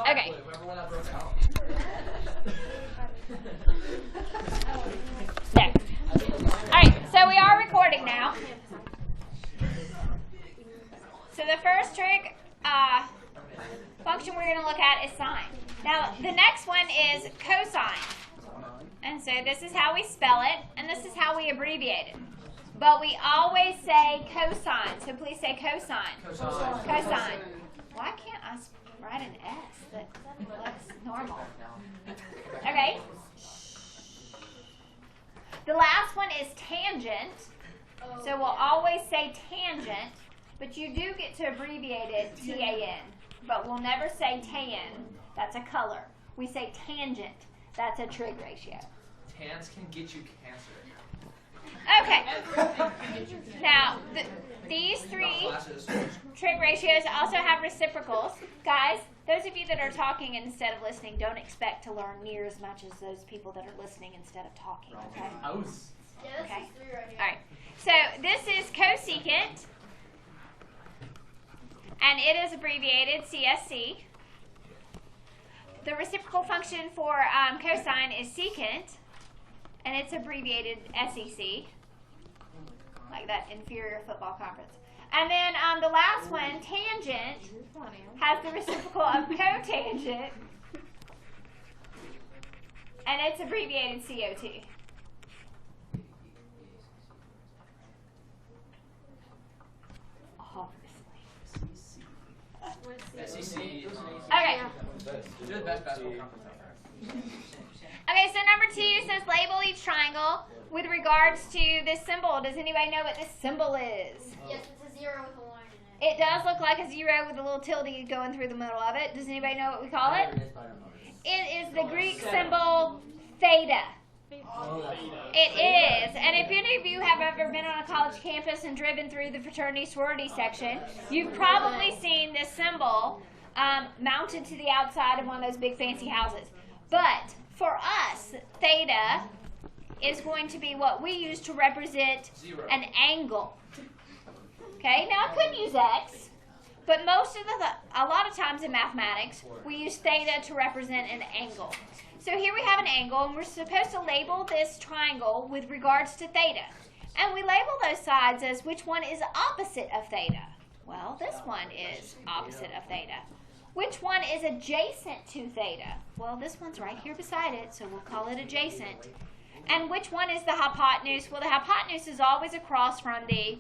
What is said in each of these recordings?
Okay. There. Alright, so we are recording now. So the first trig function we're going to look at is sine. Now the next one is cosine. And so this is how we spell it, and this is how we abbreviate it. But we always say cosine, so please say cosine. Cosine. Why can't I write an S that looks normal? Okay. The last one is tangent, so we'll always say tangent, but you do get to abbreviate it T-A-N, but we'll never say tan, that's a color. We say tangent, that's a trig ratio. Tans can get you cancer. Okay. Now, these three trig ratios also have reciprocals. Guys, those of you that are talking instead of listening, don't expect to learn near as much as those people that are listening instead of talking, okay? Okay. All right. So this is cosecant, and it is abbreviated CSC. The reciprocal function for cosine is secant, and it's abbreviated SEC, like that inferior football conference. And then the last one, tangent, has the reciprocal of cotangent, and it's abbreviated COT. SEC. Okay. You're the best basketball conference out there. Okay, so number 2 says label each triangle with regards to this symbol. Does anybody know what this symbol is? Yes, it's a 0 with a line in it. It does look like a 0 with a little tilde going through the middle of it. Does anybody know what we call it? It is the Greek symbol theta. It is. And if any of you have ever been on a college campus and driven through the fraternity sorority section, you've probably seen this symbol mounted to the outside of one of those big fancy houses. But for us, theta is going to be what we use to represent an angle. Okay, now I could use x, but a lot of times in mathematics, we use theta to represent an angle. So here we have an angle, and we're supposed to label this triangle with regards to theta. And we label those sides as which one is opposite of theta. Well, this one is opposite of theta. Which one is adjacent to theta? Well, this one's right here beside it, so we'll call it adjacent. And which one is the hypotenuse? Well, the hypotenuse is always across from the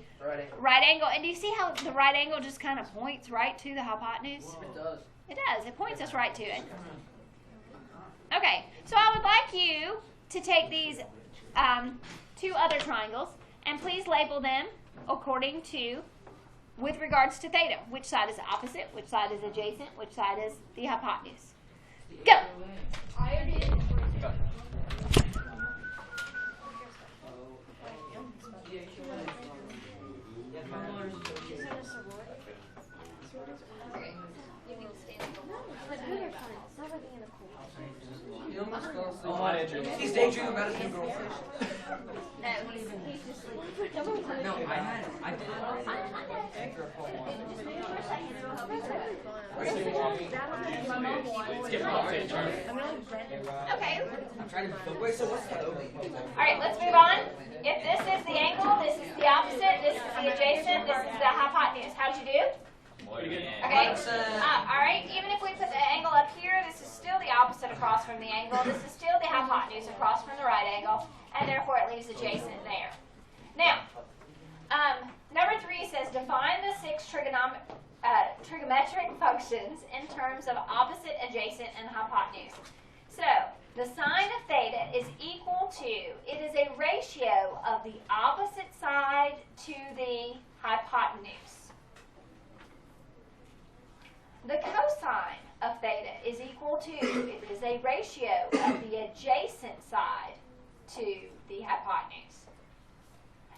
right angle. And do you see how the right angle just kind of points right to the hypotenuse? It does. It does. It points us right to it. Okay, so I would like you to take these 2 other triangles and please label them according to, with regards to theta. Which side is opposite, which side is adjacent, which side is the hypotenuse. Go! He's daydreaming about his new girlfriend. No, he's just sleeping. No, I did. Okay. I'm trying to. Wait, so what's that? Alright, let's move on. If this is the angle, this is the opposite, this is the adjacent, this is the hypotenuse. How'd you do? Okay. Alright, even if we put the angle up here, this is still the opposite across from the angle. This is still the hypotenuse across from the right angle, and therefore it leaves adjacent there. Now, number 3 says define the 6 trigonometric functions in terms of opposite, adjacent, and hypotenuse. So, the sine of theta is equal to, it is a ratio of the opposite side to the hypotenuse. The cosine of theta is equal to, it is a ratio of the adjacent side to the hypotenuse.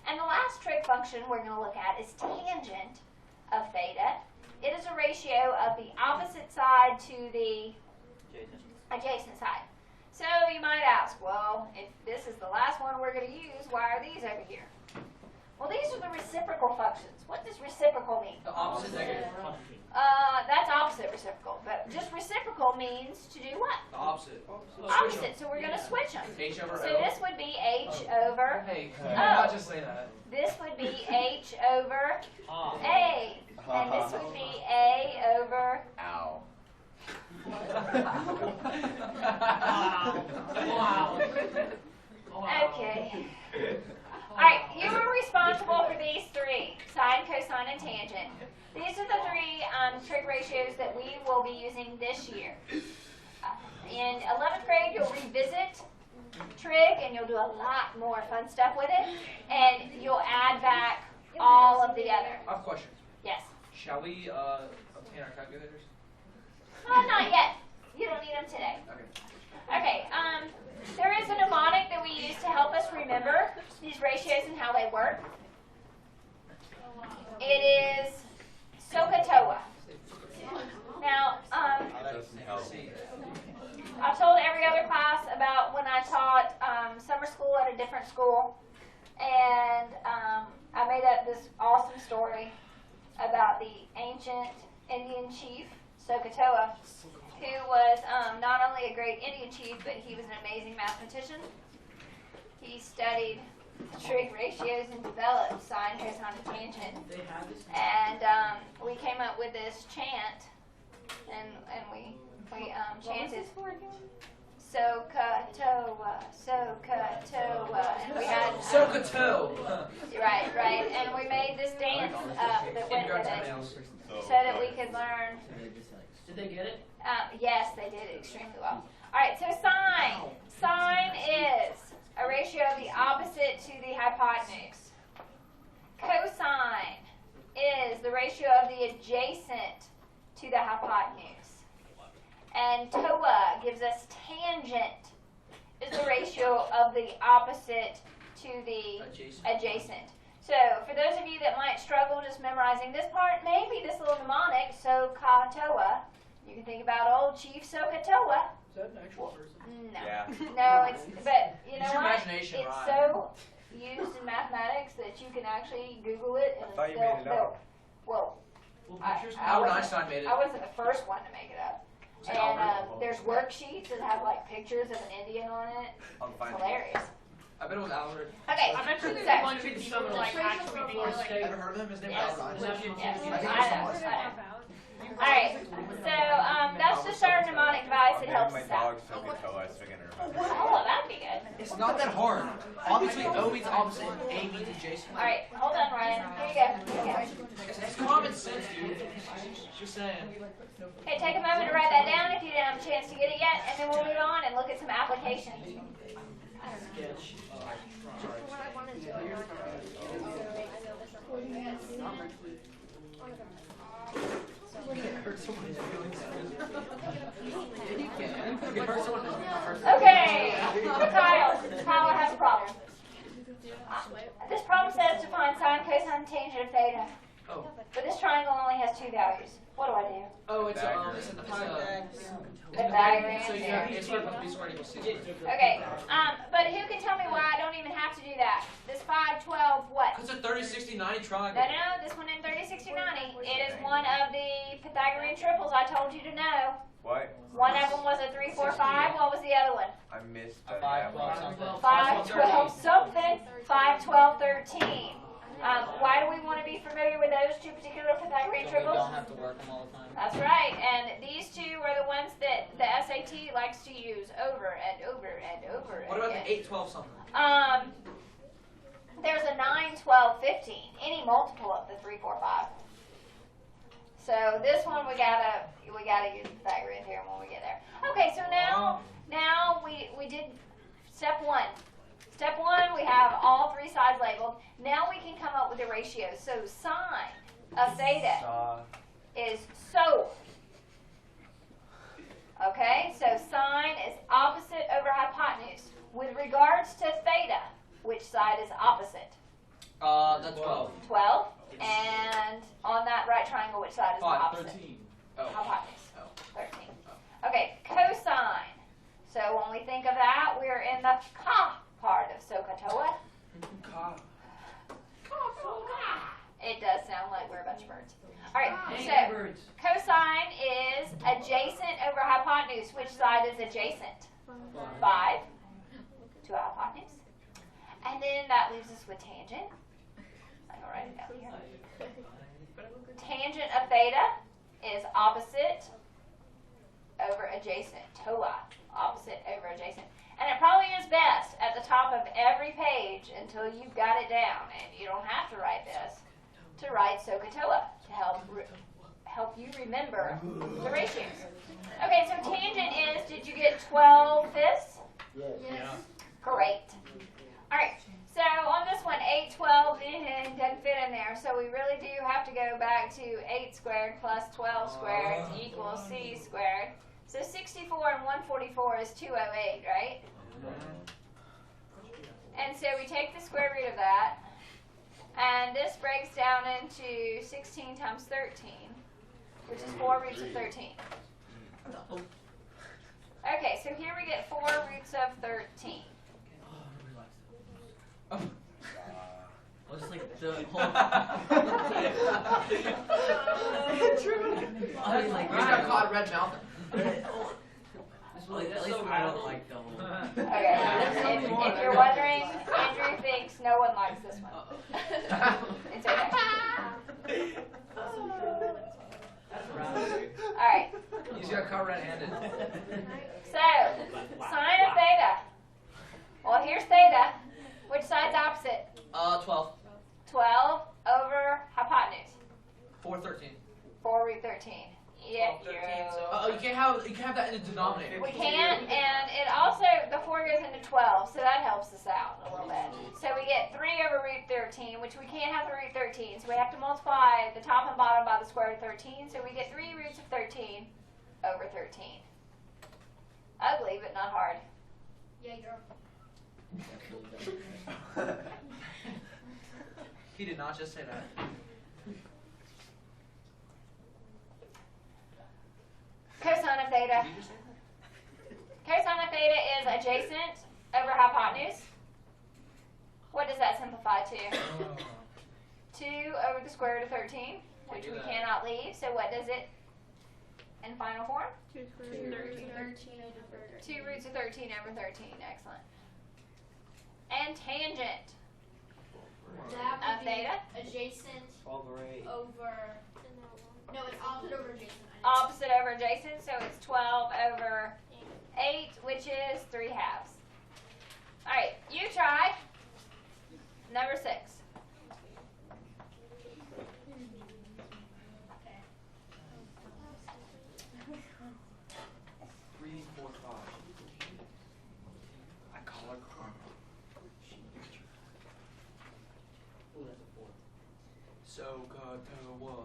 And the last trig function we're going to look at is tangent of theta. It is a ratio of the opposite side to the adjacent side. So you might ask, well, if this is the last one we're going to use, why are these over here? Well, these are the reciprocal functions. What does reciprocal mean? The opposite negative. That's opposite. reciprocal. But just reciprocal means to do what? The opposite. Opposite. So we're going to switch them. H over So O. this would be H over Hey, O. not just say that. This would be H over A. And this would be A over. Ow. Wow. Okay. Alright, you are responsible for these three, sine, cosine, and tangent. These are the three trig ratios that we will be using this year. In 11th grade, you'll revisit trig, and you'll do a lot more fun stuff with it, and you'll add back all of the other. I have a question. Yes. Shall we obtain our calculators? Not yet. You don't need them today. Okay. Okay, there is a mnemonic that we use to help us remember these ratios and how they work. It is SOHCAHTOA. Now, I've told every other class about when I taught summer school at a different school, and I made up this awesome story about the ancient Indian chief, SOHCAHTOA, who was not only a great Indian chief, but he was an amazing mathematician. He studied trig ratios and developed sine, cosine, and tangent. And we came up with this chant, and we chanted SOHCAHTOA, SOHCAHTOA, and we had SOHCAHTOA. right, and we made this dance that went with it, so that we could learn. Did they get it? Yes, they did it extremely well. All right, so sine. Sine is a ratio of the opposite to the hypotenuse. Cosine is the ratio of the adjacent to the hypotenuse. And TOA gives us tangent, is the ratio of the opposite to the adjacent. So for those of you that might struggle just memorizing this part, maybe this little mnemonic, SOHCAHTOA, you can think about old Chief SOHCAHTOA. Is that an actual person? No. Yeah. No, but you know Use your what? imagination, It's Ryan. so used in mathematics that you can actually Google it and I thought you made it up. Well, Well, I pictures. Albert wasn't- Einstein made it. I wasn't the first one to make it up. Was it And Albert? there's worksheets that have like pictures of an Indian on it. I'm It's fine. hilarious. I bet it was Albert. Okay, I'm actually so, the one who people like actually being like, Ever heard of him? His name Yes. was Albert Einstein. yes, I think I it's know, someone. I know. All right, so that's just our mnemonic device. It helps My us dog out. SOHCAHTOA, so I can remember. Oh, that'd be good. It's not that hard. Obviously, O means opposite, A means adjacent. All right, hold on, Ryan. Here you go. Here you go. It's common sense, dude. Just saying. Hey, take a moment to write that down if you didn't have a chance to get it yet, and then we'll move on and look at some applications. Sketch. Okay, Tyler has a problem. This problem says to find sine, cosine, tangent, and theta. Oh. But this triangle only has two values. What do I do? Oh, it's in the Pythagorean. Pythagorean So you have a squared plus b squared equals c squared. Okay, but who can tell me why I don't even have to do that? This 5, 12, what? Because it's a 30, 60, 90 triangle. No, this one in 30, 60, 90. It is one of the Pythagorean triples I told you to know. What? One of them was a 3, 4, 5. What was the other one? I missed A that. 5, 12, something. 5, 12, something. 5, 12, 13. Why do we want to be familiar with those two particular Pythagorean triples? Don't have to work them all the time. That's right. And these two are the ones that the SAT likes to use over and over and over What about again. the 8, 12, something? There's a 9, 12, 15. Any multiple of the 3, 4, 5. So this one we gotta use Pythagorean theorem when we get there. Okay, so now we did step 1. Step 1, we have all three sides labeled. Now we can come up with the ratios. So sine of theta is so. Okay, so sine is opposite over hypotenuse. With regards to theta, which side is opposite? That's 12. 12. And on that right triangle, which side is the 5, opposite? 13. Oh. Hypotenuse. Oh. 13. Okay, cosine. So when we think of that, we're in the ka part of SOHCAHTOA. It does sound like we're a bunch of birds. All right, so cosine hypotenuse, which side is adjacent? 5 to a hypotenuse. And then that leaves us with tangent. I'm going to write it down here. Tangent of theta is opposite over adjacent. TOA, opposite over adjacent. And it probably is best at the top of every page until you've got it down, and you don't have to write this, to write SOHCAHTOA to help you remember the ratios. Okay, so tangent is, did you get 12 fifths? Yeah. Great. All right, so on this one, 8 12 doesn't fit in there, so we really do have to go back to 8 squared plus 12 squared equals c squared. So 64 and 144 is 208, right? And so we take the square root of that, and this breaks down into 16 times 13, which is 4 roots of 13. Okay, so here we get 4 roots of 13. Well, just like the whole. True. I was like, We got caught red mouth. At least I don't like the whole. Okay, if you're wondering, Andrew thinks no one likes this one. It's okay. Alright, You just got caught red-handed. so, sine of theta. Well, here's theta. Which side's opposite? 12. 12 over hypotenuse. 413. 4 root 13. Yeah, Oh, you can't have that in the denominator. we can't, and it also, the 4 goes into 12, so that helps us out a little bit. So we get 3 over root 13, which we can't have the root 13, so we have to multiply the top and bottom by the square root of 13, so we get 3 roots of 13 over 13. Ugly, but not hard. Yeah, girl. He did not just say that. Cosine of theta. Did you just say Cosine of theta is adjacent over hypotenuse. What does that simplify to? that? 2 over the square root of 13, which we cannot leave. So what does it in final form? 2 roots of 13 over 13. 2 roots of 13 over 13. Excellent. And tangent That of would be theta. adjacent Over 8. over. No, it's opposite over adjacent. Opposite over adjacent, so it's 12 over 8, which is 3 halves. All right, you try number 6. Okay. 3, 4, 5. I call her karma. Ooh, that's a 4. SOHCAHTOA.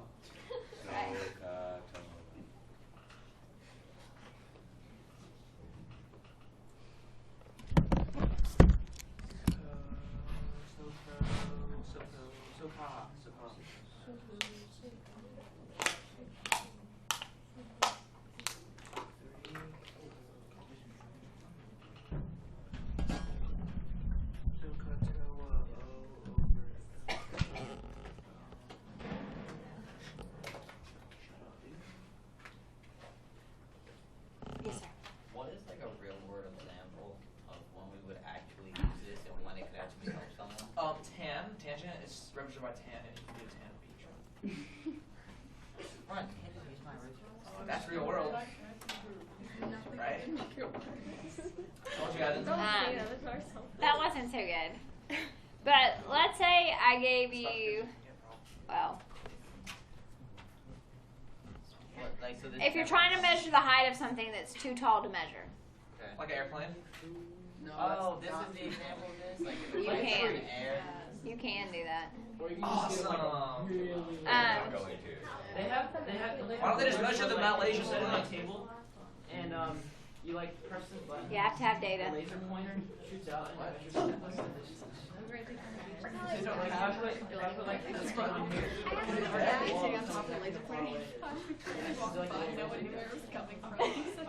Yes, sir. What is like a real world example of when we would actually use this and when it could actually help someone? Tangent is represented by tan, and you can do a tan beach. Run, can't just use my original. That's real world. Right? Told you guys. That wasn't so good. But let's say I gave you, well, What, like, so this if you're trying to measure the height of something that's too tall to measure, Okay. Like an airplane. Oh, this is the example of this? Like, You like can. in air? you can do that. Awesome. They have. Why don't they just measure the Malaysian set on line? a table, and you like press this button. You have to have The data. laser pointer shoots out and measures the distance. So like, I put like this thing on here.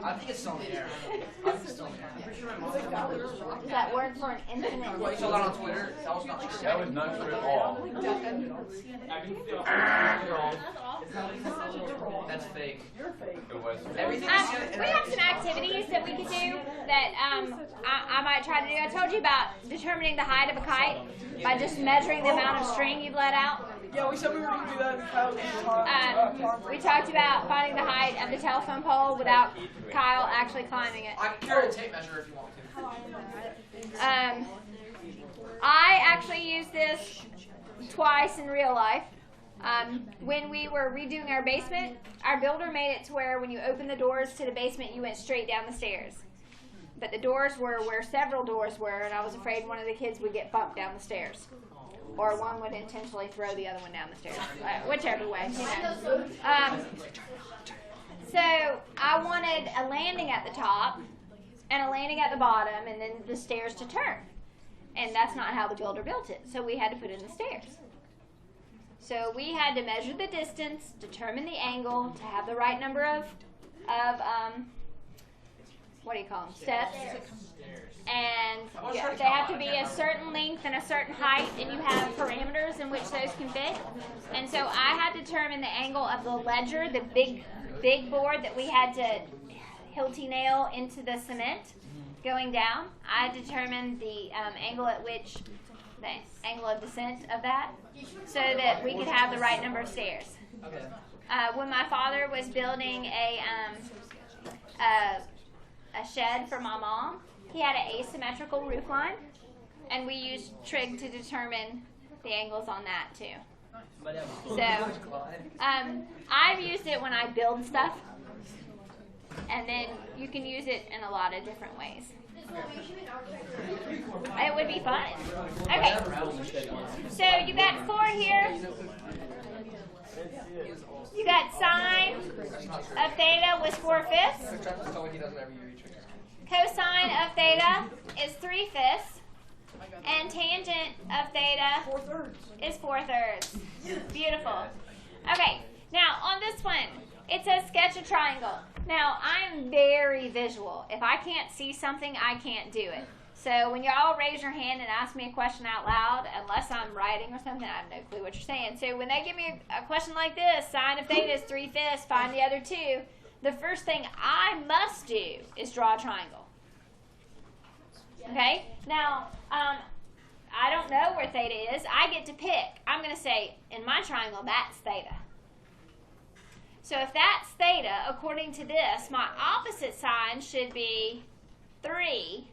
I think it's on the air. I'm just Does that work for an infinite? Well, you saw that on Twitter. That was not true. That was not true at all. That's fake. It was. Everything We have some activities that we could do that I might try to do. I told you about determining the height of a kite by just measuring the amount of string you've let out. Yeah, we said we were going to do that. We talked about finding the height of the telephone pole without Kyle actually climbing it. I can carry a tape measure if you want to. I actually used this twice in real life. When we were redoing our basement, our builder made it to where when you opened the doors to the basement, you went straight down the stairs. But the doors were where several doors were, and I was afraid one of the kids would get bumped down the stairs. Or one would intentionally throw the other one down the stairs. Whichever way, you know. So I wanted a landing at the top and a landing at the bottom and then the stairs to turn. And that's not how the builder built it. So we had to put in the stairs. So we had to measure the distance, determine the angle, to have the right number of what do you call them, steps. And they have to be a certain length and a certain height, and you have parameters in which those can fit. And so I had to determine the angle of the ledger, the big board that we had to hilty nail into the cement going down. I determined the angle at which, the angle of descent of that, so that we could have the right number of stairs. When my father was building a shed for my mom, he had an asymmetrical roof line, and we used trig to determine the angles on that too. So I've used it when I build stuff, and then you can use it in a lot of different ways. It would be fun. Okay, so you got 4 here. You got sine of theta was 4/5. Cosine of theta is 3/5. And tangent of theta is 4/3. Beautiful. Okay, now on this one, it says sketch a triangle. Now, I'm very visual. If I can't see something, I can't do it. So when y'all raise your hand and ask me a question out loud, unless I'm writing or something, I have no clue what you're saying. So when they give me a question like this, sine of theta is 3/5, find the other two, the first thing I must do is draw a triangle. Okay? Now, I don't know where theta is. I get to pick. I'm going to say, in my triangle, that's theta. So if that's theta, according to this, my opposite side should be 3.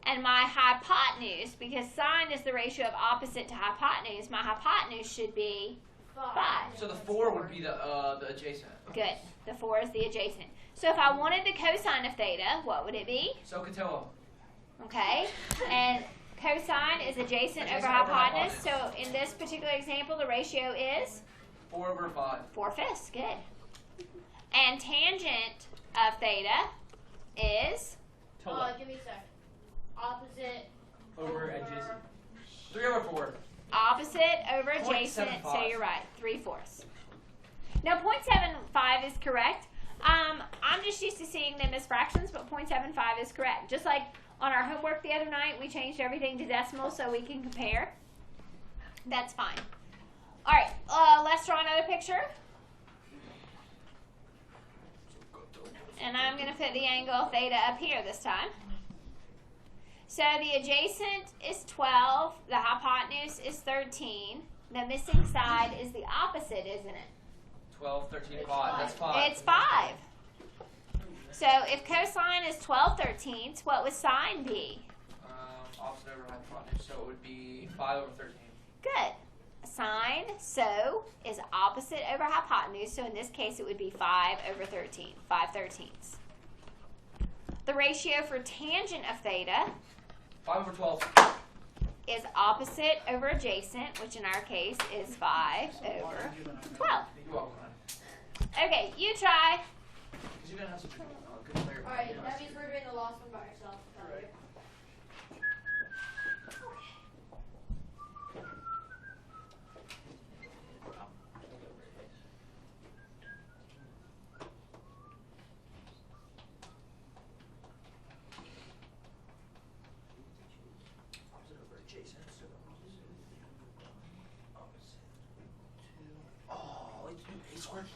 And my hypotenuse, because sine is the ratio of opposite to hypotenuse, my hypotenuse should be 5. So the 4 would be the adjacent. Good. The 4 is the adjacent. So if I wanted the cosine of theta, what would it be? SOHCAHTOA. Okay. And cosine is adjacent over hypotenuse. So in this particular example, the ratio is? 4/5. 4/5. Good. And tangent of theta is? Give me a sec. Opposite Over adjacent. 3/4. Opposite over adjacent, so 0.75. you're right, 3/4. Now 0.75 is correct. I'm just used to seeing them as fractions, but 0.75 is correct. Just like on our homework the other night, we changed everything to decimal so we can compare. That's fine. All right, let's draw another picture. And I'm going to put the angle theta up here this time. So the adjacent is 12, the hypotenuse is 13. The missing side is the opposite, isn't it? 12, 13, 5. That's 5. It's 5. So if cosine is 12/13, what would sine be? Opposite over hypotenuse, so it would be 5/13. Good. Sine, so, is opposite over hypotenuse, so in this case it would be 5/13, 5/13. The ratio for tangent of theta 5/12. is opposite over adjacent, which in our case is 5/12. You're welcome. Okay, you try. Because you didn't have such a good player. Alright, that means we're doing the last one by ourselves. Right.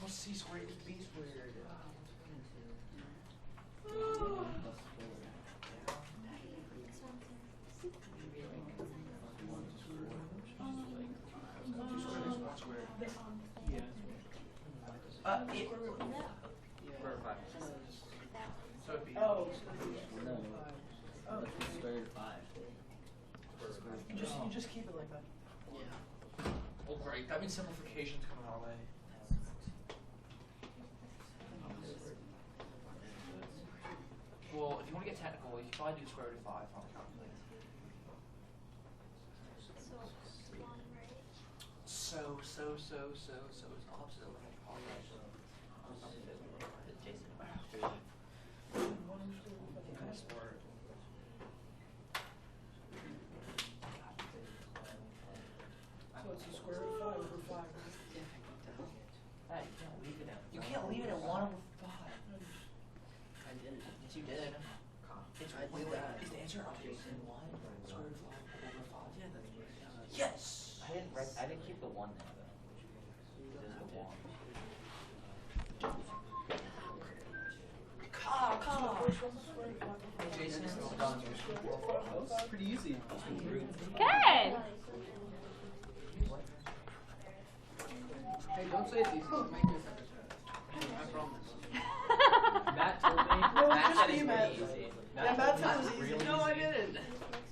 What's C squared equals B squared? So it'd be. Oh. You just keep it like that. Yeah. Well, great. That means simplification's coming our way. Well, if you want to get technical, you can probably do the square root of 5 on the calculator. So it's the opposite of what I apologize. Kind of smart. So it's the square root of 5 over 5. Hey, you can't leave it at You can't leave it at 1 over 5. I did. Yes, you did. It's wait, is the answer opposite 1? Square root of 5 over 5? Yeah, that's yes! I didn't keep the 1 there though. There's the 1. Jason is done. Pretty easy. Good. Hey, don't say it's easy. Make this episode. I promise. Matt told me. No, Matt just said me, it's Matt. really easy. Yeah, Matt said it was easy. really No, I easy. didn't.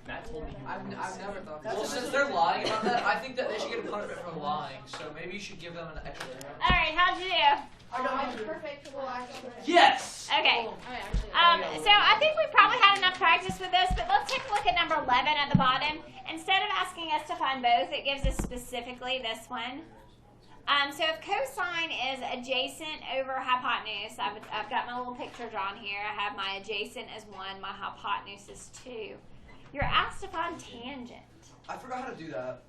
Matt told me. I've never thought Well, that. since they're lying about that, I think that they should get a punishment for lying. So maybe you should give them an extra. All right, how'd you do? I got perfect. Well, actually. Yes. Okay. I actually. So I think we probably had enough practice with this, but let's take a look at number 11 at the bottom. Instead of asking us to find both, it gives us specifically this one. So if cosine is adjacent over hypotenuse, I've got my little picture drawn here. I have my adjacent as 1, my hypotenuse is 2. You're asked to find tangent. I forgot how to do that.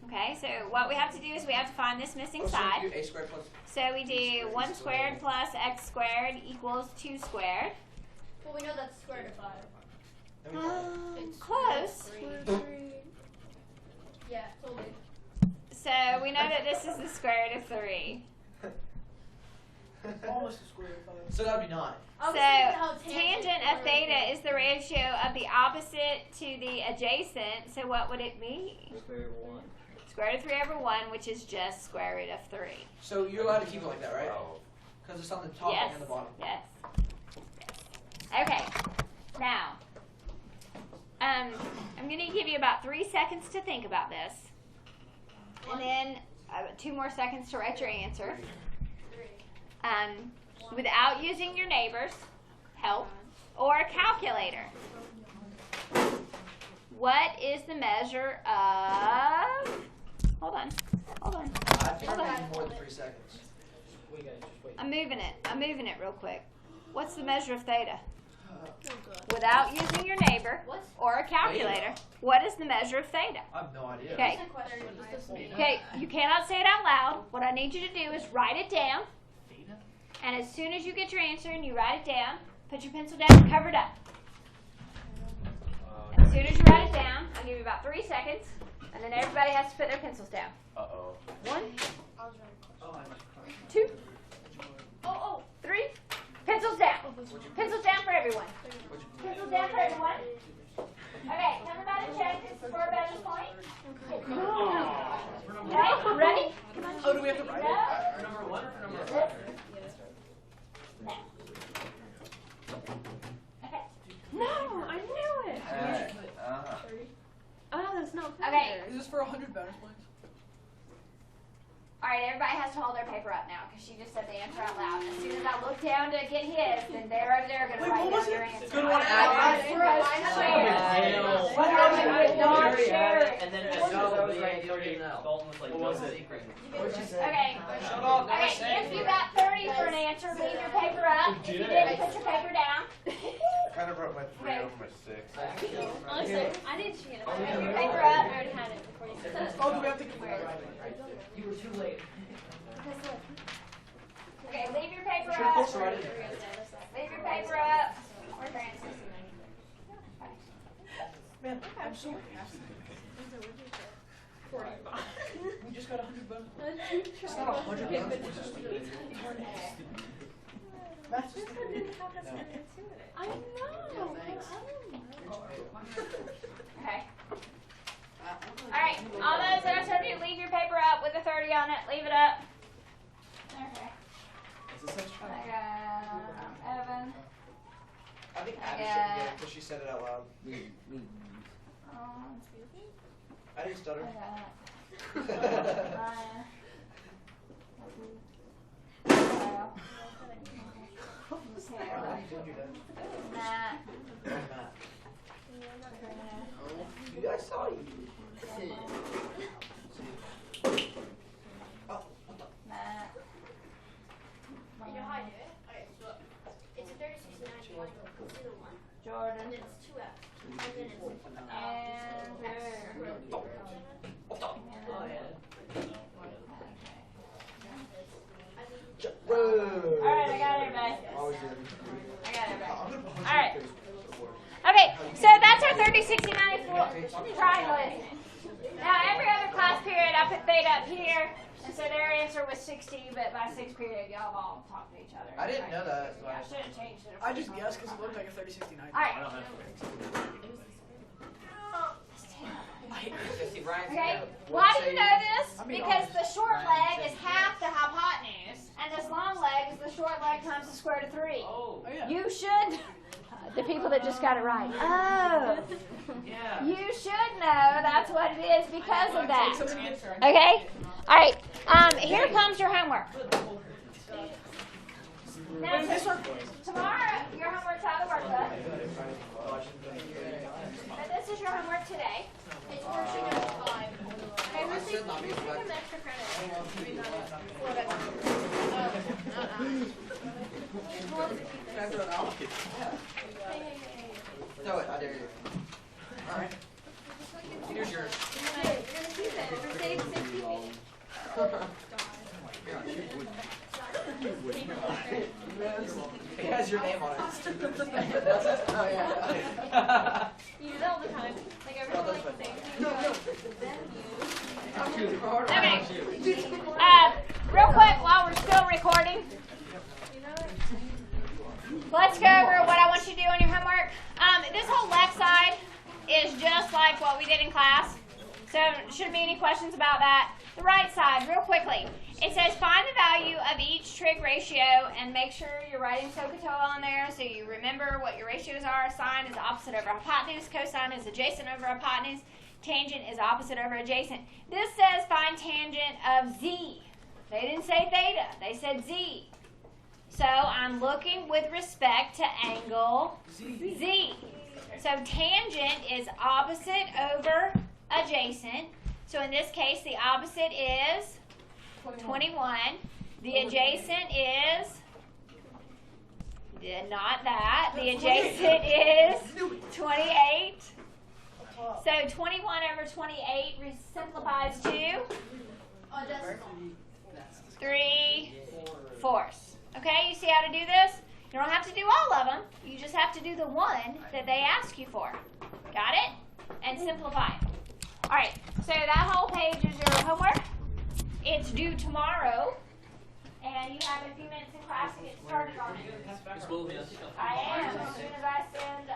Okay, so what we have to do is we have to find this missing Oh, so side. you do a squared plus. So we do 1 squared plus x squared equals 2 squared. Well, we know that's square root of 5. It's Close. Yeah, totally. So we know that this is the square root of 3. Almost a square root of 5. So that'd be 9. So tangent of theta is the ratio of the opposite to the adjacent. So what would it be? Square root of 1. Square root of 3 over 1, which is just square root of 3. So you're allowed to keep it like that, right? Because it's on the top Yes. and the bottom. Yes. Okay. Now, I'm going to give you about 3 seconds to think about this. And then 2 more seconds to write your answer. Without using your neighbor's help or a calculator. What is the measure of... Hold on. I think I need more than 3 seconds. We gotta just wait. I'm moving it real quick. What's the measure of theta? Without using your neighbor or a calculator, what is the measure of theta? I have no idea. Okay. Okay, you cannot say it out loud. What I need you to do is write it down. And as soon as you get your answer and you write it down, put your pencil down and cover it up. As soon as you write it down, I'll give you about 3 seconds, and then everybody has to put their pencils down. Uh-oh. 1, 2, 3. Pencils down. Pencils down for everyone. Pencils down for everyone. Okay, everybody check. This is for a bonus point. Okay, ready? Oh, do we have to write it? For number 1 or for number 4? Okay. No, I knew it. Oh, that's not fair. Okay. Is this for 100 bonus points? All right, everybody has to hold their paper up now because she just said the answer out loud. As soon as I look down to get his, then they're over there going to Wait, write what was down their it? answer. Good one, Acaag. And then as soon as I was writing 30, Dalton was like, no secret. What'd you say? Okay. Shut up, never Okay, say if you got 30 for an answer, leave your paper up. If you didn't, put your paper down. I kind of wrote my 3 over my 6. Honestly, I didn't see it. Leave your paper up. I already had it before you said it. Oh, do we have to keep it? You were too late. Okay, leave your paper Should up. close right in. Leave your paper up. Where's your answer? Man, I'm so happy. 45. We just got 100 bonus. It's not 100 bonus points. Math's just Didn't have as many to it. I know. Okay. Alright, all those that I told you, leave your paper up with a 30 on it. Leave it up. Okay. Is this such I got Evan. I think I Abby got- should get it because she said it out loud. I didn't stutter. I got Matt. You guys saw you. Matt. You know how I do it? Okay, so it's a 30, 69, 20, consider one. Jordan. And then it's 2x. And then it's Alright, I got everybody. Always do. I got everybody. Alright. Okay, so that's our 30, 60, 94 triangle, isn't it? Now, every other class period, I put theta up here, and so their answer was 60, but by 6th period, y'all all talked to each other. I didn't know that. So Yeah, I should have changed it. I just guessed because it looked like a 3069. Alright. Okay, why do you know this? Because the short leg is half the hypotenuse, and this long leg is the short leg times the square root of 3. Oh, yeah. You should, the people that just got it right. Oh, Yeah. you should know that's what it is because of that. Okay? Alright, here comes your homework. Now, tomorrow, your homework's out of the workbook. But this is your homework today. it's worksheet number 5. Okay, who's Who's taking extra credit? Can I throw it out? Throw it. I dare you. Alright. Here's yours. It has your name on it. Oh, yeah. You do that all the time. Like everyone like the same thing. Okay. Real quick, while we're still recording, let's go over what I want you to do on your homework. This whole left side is just like what we did in class, so shouldn't be any questions about that. The right side, real quickly, it says find the value of each trig ratio and make sure you're writing SOHCAHTOA on there so you remember what your ratios are. Sine is opposite over hypotenuse, cosine is adjacent over hypotenuse, tangent is opposite over adjacent. This says find tangent of z. They didn't say theta, they said z. So I'm looking with respect to angle z. So tangent is opposite over adjacent. So in this case, the opposite is 21. The adjacent is not that. The adjacent is 28. So 21 over 28 simplifies to 3/4. Okay, you see how to do this? You don't have to do all of them. You just have to do the one that they ask you for. Got it? And simplify it. All right, so that whole page is your homework. It's due tomorrow, and you have a few minutes in class to get started on it. I am, as soon as I send